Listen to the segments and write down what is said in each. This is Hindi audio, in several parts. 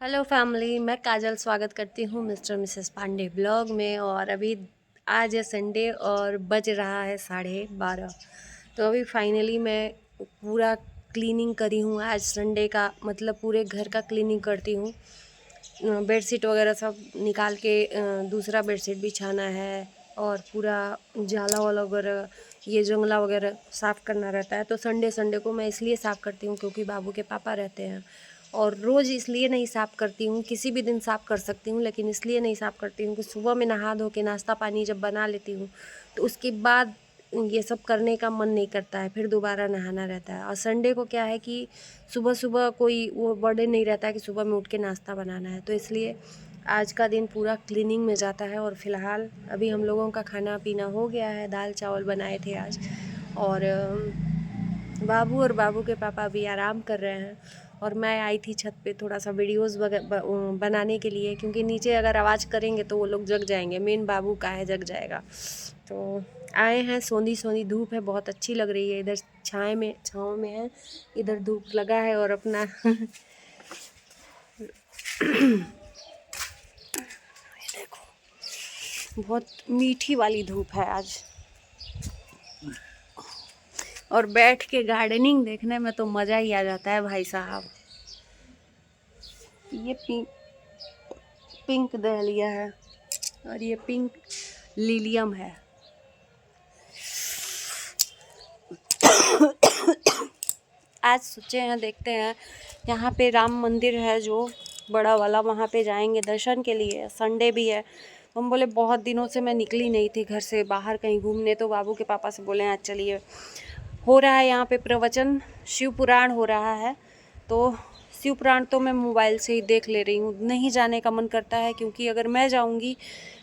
हेलो फैमिली, मैं काजल स्वागत करती हूँ मिस्टर मिसेस पांडे ब्लॉग में। और अभी आज है संडे और बज रहा है 12:30। तो अभी फाइनली मैं पूरा क्लीनिंग करी हूँ। आज संडे का मतलब पूरे घर का क्लीनिंग करती हूँ। बेडशीट वगैरह सब निकाल के दूसरा बेडशीट बिछाना है और पूरा जाला वाला वगैरह ये जंगला वगैरह साफ़ करना रहता है। तो संडे संडे को मैं इसलिए साफ़ करती हूँ क्योंकि बाबू के पापा रहते हैं। और रोज़ इसलिए नहीं साफ़ करती हूँ, किसी भी दिन साफ़ कर सकती हूँ, लेकिन इसलिए नहीं साफ़ करती हूँ कि सुबह में नहा धो के नाश्ता पानी जब बना लेती हूँ तो उसके बाद ये सब करने का मन नहीं करता है, फिर दोबारा नहाना रहता है। और संडे को क्या है कि सुबह सुबह कोई वो बर्डन नहीं रहता है कि सुबह में उठ के नाश्ता बनाना है। तो इसलिए आज का दिन पूरा क्लीनिंग में जाता है। और फ़िलहाल अभी हम लोगों का खाना पीना हो गया है, दाल चावल बनाए थे आज। और बाबू और बाबू के पापा अभी आराम कर रहे हैं और मैं आई थी छत पे थोड़ा सा वीडियोस बनाने के लिए, क्योंकि नीचे अगर आवाज़ करेंगे तो वो लोग जग जाएंगे। मेन बाबू का है, जग जाएगा। तो आए हैं, सोंधी सोंधी धूप है, बहुत अच्छी लग रही है। इधर छाँव में है, इधर धूप लगा है और अपना देखो बहुत मीठी वाली धूप है आज। और बैठ के गार्डनिंग देखने में तो मज़ा ही आ जाता है भाई साहब। ये पिंक दहलिया है और ये पिंक लिलियम है। आज सोचे हैं, देखते हैं, यहाँ पे राम मंदिर है जो बड़ा वाला, वहाँ पे जाएंगे दर्शन के लिए। संडे भी है। हम बोले बहुत दिनों से मैं निकली नहीं थी घर से बाहर कहीं घूमने, तो बाबू के पापा से बोले आज चलिए। हो रहा है यहाँ पे प्रवचन, शिव पुराण हो रहा है। तो शिव पुराण तो मैं मोबाइल से ही देख ले रही हूँ, नहीं जाने का मन करता है क्योंकि अगर मैं जाऊँगी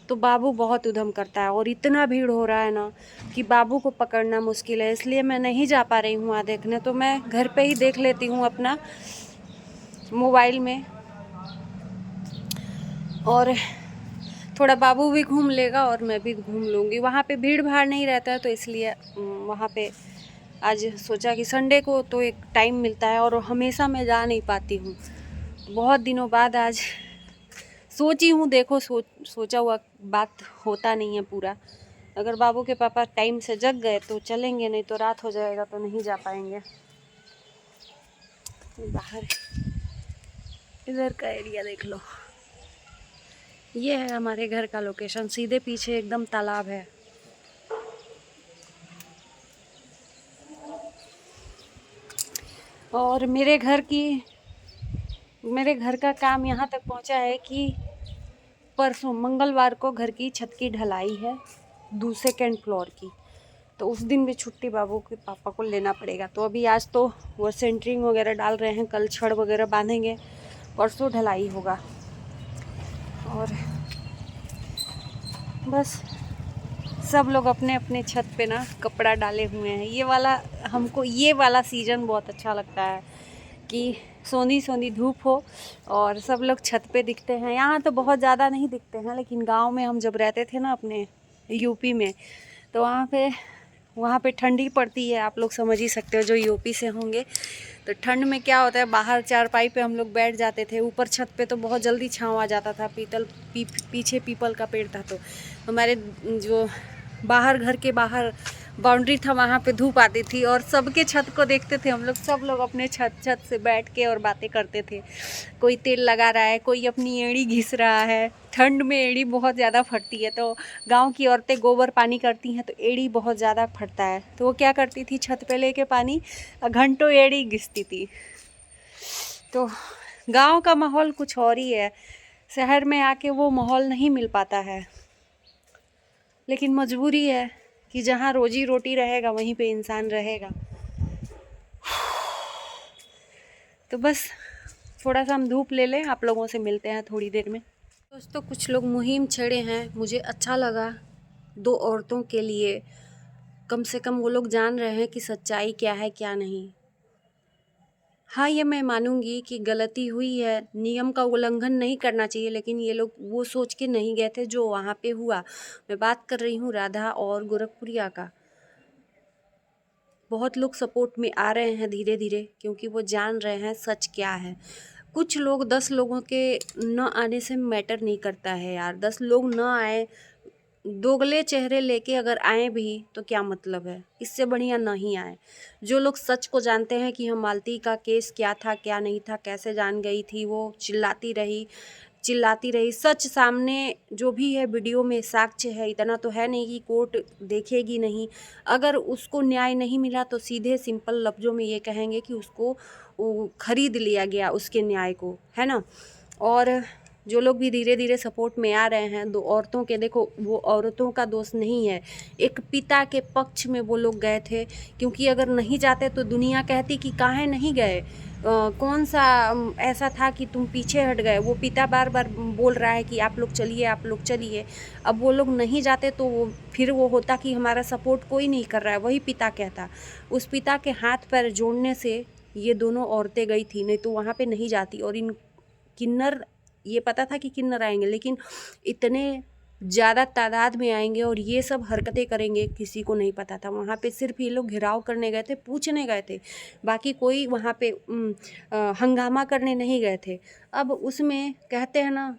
तो बाबू बहुत उधम करता है और इतना भीड़ हो रहा है ना कि बाबू को पकड़ना मुश्किल है। इसलिए मैं नहीं जा पा रही हूँ वहाँ देखने। तो मैं घर पे ही देख लेती हूँ अपना मोबाइल में, और थोड़ा बाबू भी घूम लेगा और मैं भी घूम लूँगी। वहाँ पे भीड़ भाड़ नहीं रहता है, तो इसलिए वहाँ पे आज सोचा कि संडे को तो एक टाइम मिलता है और हमेशा मैं जा नहीं पाती हूँ। बहुत दिनों बाद आज सोची हूँ, देखो सोचा हुआ बात होता नहीं है पूरा। अगर बाबू के पापा टाइम से जग गए तो चलेंगे, नहीं तो रात हो जाएगा तो नहीं जा पाएंगे। बाहर इधर का एरिया देख लो, ये है हमारे घर का लोकेशन। सीधे पीछे एकदम तालाब है। और मेरे घर का काम यहाँ तक पहुँचा है कि परसों मंगलवार को घर की छत की ढलाई है, सेकेंड फ्लोर की। तो उस दिन भी छुट्टी बाबू के पापा को लेना पड़ेगा। तो अभी आज तो वो सेंटरिंग वगैरह डाल रहे हैं, कल छड़ वगैरह बांधेंगे, परसों ढलाई होगा। और बस सब लोग अपने अपने छत पे ना कपड़ा डाले हुए हैं। हमको ये वाला सीज़न बहुत अच्छा लगता है कि सोंधी सोंधी धूप हो और सब लोग छत पे दिखते हैं। यहाँ तो बहुत ज़्यादा नहीं दिखते हैं, लेकिन गांव में हम जब रहते थे ना अपने यूपी में, तो वहाँ पे ठंडी पड़ती है। आप लोग समझ ही सकते हो जो यूपी से होंगे। तो ठंड में क्या होता है, बाहर चारपाई पे हम लोग बैठ जाते थे, ऊपर छत पे तो बहुत जल्दी छाँव आ जाता था। पीछे पीपल का पेड़ था, तो हमारे जो बाहर घर के बाहर बाउंड्री था, वहाँ पे धूप आती थी और सबके छत को देखते थे हम लोग। सब लोग अपने छत से बैठ के और बातें करते थे। कोई तेल लगा रहा है, कोई अपनी एड़ी घिस रहा है। ठंड में एड़ी बहुत ज़्यादा फटती है, तो गांव की औरतें गोबर पानी करती हैं तो एड़ी बहुत ज़्यादा फटता है। तो वो क्या करती थी, छत पे लेके पानी घंटों एड़ी घिसती थी। तो गांव का माहौल कुछ और ही है, शहर में आके वो माहौल नहीं मिल पाता है। लेकिन मजबूरी है कि जहाँ रोजी रोटी रहेगा वहीं पे इंसान रहेगा। तो बस थोड़ा सा हम धूप ले लें, आप लोगों से मिलते हैं थोड़ी देर में। दोस्तों, कुछ लोग मुहिम छेड़े हैं, मुझे अच्छा लगा। दो औरतों के लिए कम से कम वो लोग जान रहे हैं कि सच्चाई क्या है क्या नहीं। हाँ, ये मैं मानूंगी कि गलती हुई है, नियम का उल्लंघन नहीं करना चाहिए, लेकिन ये लोग वो सोच के नहीं गए थे जो वहाँ पे हुआ। मैं बात कर रही हूँ राधा और गोरखपुरिया का। बहुत लोग सपोर्ट में आ रहे हैं धीरे धीरे, क्योंकि वो जान रहे हैं सच क्या है। कुछ लोग 10 लोगों के न आने से मैटर नहीं करता है यार। 10 लोग न आए, दोगले चेहरे लेके अगर आए भी तो क्या मतलब है, इससे बढ़िया नहीं आए। जो लोग सच को जानते हैं कि हम मालती का केस क्या था क्या नहीं था, कैसे जान गई थी, वो चिल्लाती रही। सच सामने जो भी है वीडियो में साक्ष्य है, इतना तो है नहीं कि कोर्ट देखेगी नहीं। अगर उसको न्याय नहीं मिला तो सीधे सिंपल लफ्ज़ों में ये कहेंगे कि उसको खरीद लिया गया, उसके न्याय को, है ना। और जो लोग भी धीरे धीरे सपोर्ट में आ रहे हैं, दो औरतों के, देखो वो औरतों का दोष नहीं है, एक पिता के पक्ष में वो लोग गए थे। क्योंकि अगर नहीं जाते तो दुनिया कहती कि काहे नहीं गए, कौन सा ऐसा था कि तुम पीछे हट गए। वो पिता बार बार बोल रहा है कि आप लोग चलिए, आप लोग चलिए। अब वो लोग नहीं जाते तो फिर वो होता कि हमारा सपोर्ट कोई नहीं कर रहा है, वही पिता कहता। उस पिता के हाथ पैर जोड़ने से ये दोनों औरतें गई थी, नहीं तो वहाँ पे नहीं जाती। और इन किन्नर, ये पता था कि किन्नर आएंगे, लेकिन इतने ज़्यादा तादाद में आएंगे और ये सब हरकतें करेंगे किसी को नहीं पता था। वहाँ पे सिर्फ ये लोग घेराव करने गए थे, पूछने गए थे, बाकी कोई वहाँ पे हंगामा करने नहीं गए थे। अब उसमें कहते हैं ना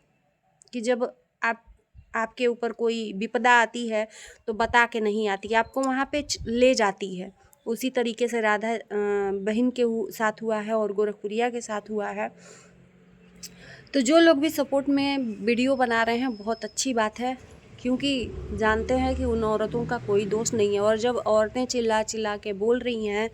कि जब आपके ऊपर कोई विपदा आती है तो बता के नहीं आती, आपको वहाँ पे ले जाती है। उसी तरीके से राधा बहन के साथ हुआ है और गोरखपुरिया के साथ हुआ है। तो जो लोग भी सपोर्ट में वीडियो बना रहे हैं, बहुत अच्छी बात है, क्योंकि जानते हैं कि उन औरतों का कोई दोष नहीं है। और जब औरतें चिल्ला चिल्ला के बोल रही हैं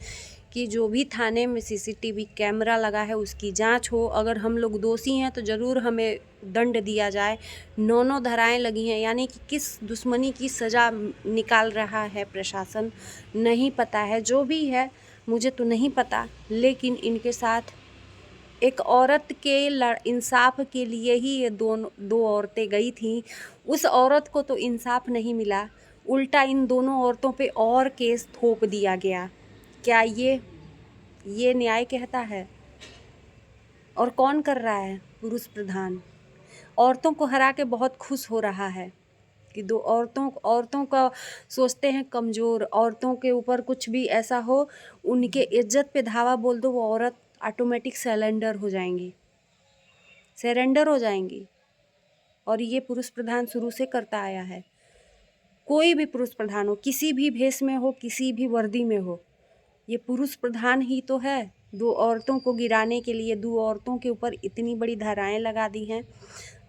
कि जो भी थाने में सीसीटीवी कैमरा लगा है उसकी जांच हो, अगर हम लोग दोषी हैं तो ज़रूर हमें दंड दिया जाए। 9 धाराएं लगी हैं, यानी कि किस दुश्मनी की सज़ा निकाल रहा है प्रशासन नहीं पता है। जो भी है मुझे तो नहीं पता, लेकिन इनके साथ एक औरत के इंसाफ के लिए ही ये दो औरतें गई थीं। उस औरत को तो इंसाफ नहीं मिला, उल्टा इन दोनों औरतों पे और केस थोप दिया गया। क्या ये न्याय कहता है? और कौन कर रहा है? पुरुष प्रधान। औरतों को हरा के बहुत खुश हो रहा है कि दो औरतों का सोचते हैं कमज़ोर, औरतों के ऊपर कुछ भी ऐसा हो, उनके इज्जत पे धावा बोल दो, वो औरत ऑटोमेटिक सरेंडर हो जाएंगी। और ये पुरुष प्रधान शुरू से करता आया है। कोई भी पुरुष प्रधान हो, किसी भी भेष में हो, किसी भी वर्दी में हो, ये पुरुष प्रधान ही तो है। दो औरतों को गिराने के लिए, दो औरतों के ऊपर इतनी बड़ी धाराएं लगा दी हैं,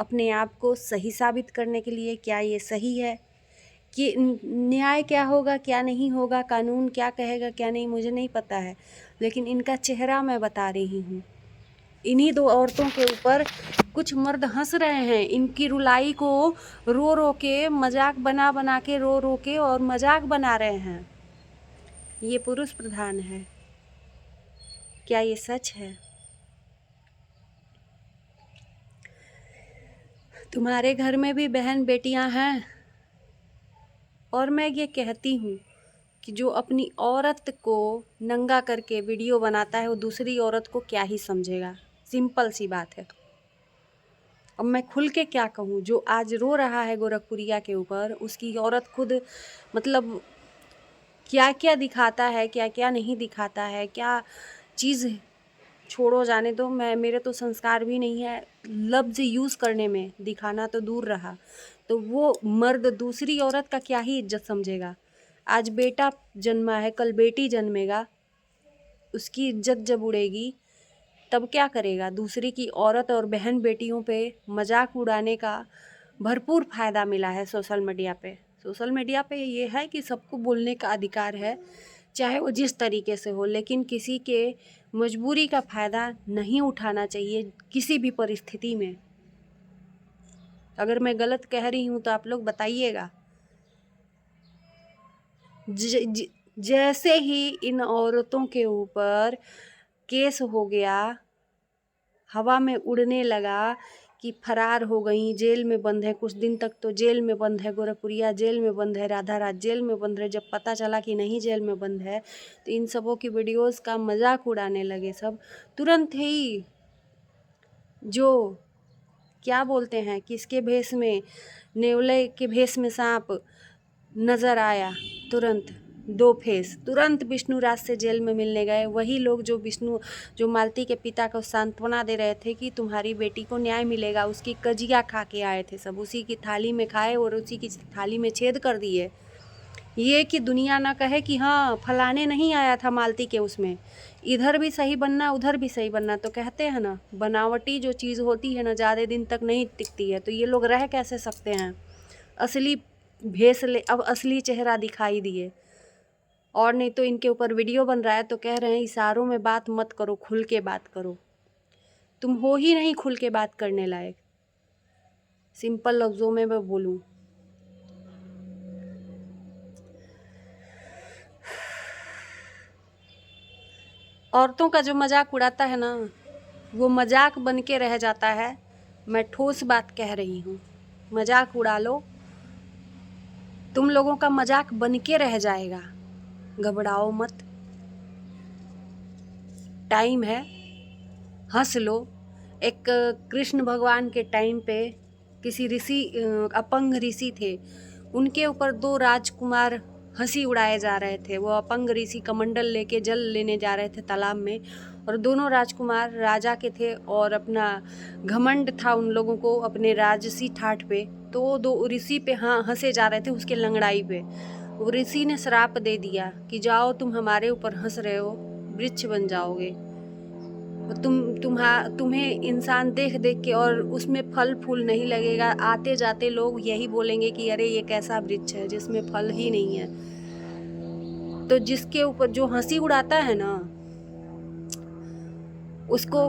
अपने आप को सही साबित करने के लिए। क्या ये सही है? कि न्याय क्या होगा क्या नहीं होगा, कानून क्या कहेगा क्या नहीं, मुझे नहीं पता है, लेकिन इनका चेहरा मैं बता रही हूँ। इन्हीं दो औरतों के ऊपर कुछ मर्द हंस रहे हैं, इनकी रुलाई को रो रो के, मजाक बना के, रो रो के और मजाक बना रहे हैं। ये पुरुष प्रधान है? क्या ये सच है? तुम्हारे घर में भी बहन बेटियां हैं, और मैं ये कहती हूँ कि जो अपनी औरत को नंगा करके वीडियो बनाता है वो दूसरी औरत को क्या ही समझेगा। सिंपल सी बात है। अब मैं खुल के क्या कहूँ, जो आज रो रहा है गोरखपुरिया के ऊपर, उसकी औरत खुद मतलब क्या क्या दिखाता है, क्या क्या नहीं दिखाता है, क्या चीज़, छोड़ो जाने दो। मेरे तो संस्कार भी नहीं है लफ्ज़ यूज़ करने में, दिखाना तो दूर रहा। तो वो मर्द दूसरी औरत का क्या ही इज्जत समझेगा। आज बेटा जन्मा है, कल बेटी जन्मेगा, उसकी इज्जत जब उड़ेगी तब क्या करेगा। दूसरी की औरत और बहन बेटियों पे मजाक उड़ाने का भरपूर फ़ायदा मिला है सोशल मीडिया पे ये है कि सबको बोलने का अधिकार है, चाहे वो जिस तरीके से हो, लेकिन किसी के मजबूरी का फ़ायदा नहीं उठाना चाहिए किसी भी परिस्थिति में। अगर मैं गलत कह रही हूँ तो आप लोग बताइएगा। जैसे ही इन औरतों के ऊपर केस हो गया, हवा में उड़ने लगा कि फरार हो गई, जेल में बंद है, कुछ दिन तक तो जेल में बंद है, गोरखपुरिया जेल में बंद है, राधा राज जेल में बंद है। जब पता चला कि नहीं जेल में बंद है तो इन सबों की वीडियोस का मजाक उड़ाने लगे सब। तुरंत ही जो क्या बोलते हैं, किसके भेष में, नेवले के भेष में सांप नज़र आया, तुरंत दो फेस। तुरंत विष्णु राज से जेल में मिलने गए वही लोग जो मालती के पिता को सांत्वना दे रहे थे कि तुम्हारी बेटी को न्याय मिलेगा, उसकी कजिया खा के आए थे सब, उसी की थाली में खाए और उसी की थाली में छेद कर दिए। ये कि दुनिया ना कहे कि हाँ फलाने नहीं आया था मालती के उसमें, इधर भी सही बनना उधर भी सही बनना। तो कहते हैं ना, बनावटी जो चीज़ होती है ना ज़्यादा दिन तक नहीं टिकती है। तो ये लोग रह कैसे सकते हैं, असली भेस ले, अब असली चेहरा दिखाई दिए। और नहीं तो इनके ऊपर वीडियो बन रहा है तो कह रहे हैं इशारों में बात मत करो, खुल के बात करो। तुम हो ही नहीं खुल के बात करने लायक। सिंपल लफ्ज़ों में मैं बोलूँ, औरतों का जो मजाक उड़ाता है ना वो मजाक बन के रह जाता है। मैं ठोस बात कह रही हूँ, मजाक उड़ा लो, तुम लोगों का मजाक बन के रह जाएगा। घबराओ मत, टाइम है, हंस लो। एक कृष्ण भगवान के टाइम पे किसी ऋषि, अपंग ऋषि थे, उनके ऊपर दो राजकुमार हंसी उड़ाए जा रहे थे। वो अपंग ऋषि कमंडल लेके जल लेने जा रहे थे तालाब में, और दोनों राजकुमार राजा के थे और अपना घमंड था उन लोगों को अपने राजसी ठाठ पे। तो वो दो ऋषि पे हाँ हंसे जा रहे थे, उसके लंगड़ाई पे। वो ऋषि ने श्राप दे दिया कि जाओ तुम हमारे ऊपर हंस रहे हो, वृक्ष बन जाओगे। तुम्हें इंसान देख देख के और उसमें फल फूल नहीं लगेगा। आते जाते लोग यही बोलेंगे कि अरे ये कैसा वृक्ष है जिसमें फल ही नहीं है। तो जिसके ऊपर जो हंसी उड़ाता है ना उसको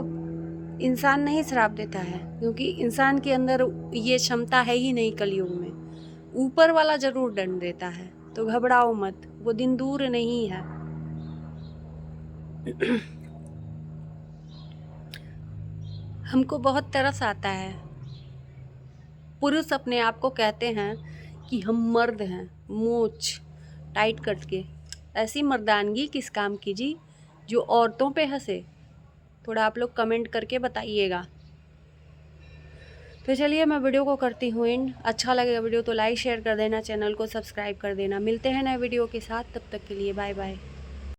इंसान नहीं श्राप देता है, क्योंकि इंसान के अंदर ये क्षमता है ही नहीं कलयुग में। ऊपर वाला जरूर दंड देता है। तो घबराओ मत, वो दिन दूर नहीं है। हमको बहुत तरस आता है, पुरुष अपने आप को कहते हैं कि हम मर्द हैं, मूंछ टाइट करके। ऐसी मर्दानगी किस काम की जी जो औरतों पे हंसे? थोड़ा आप लोग कमेंट करके बताइएगा। तो चलिए मैं वीडियो को करती हूँ एंड। अच्छा लगेगा वीडियो तो लाइक शेयर कर देना, चैनल को सब्सक्राइब कर देना। मिलते हैं नए वीडियो के साथ, तब तक के लिए बाय बाय।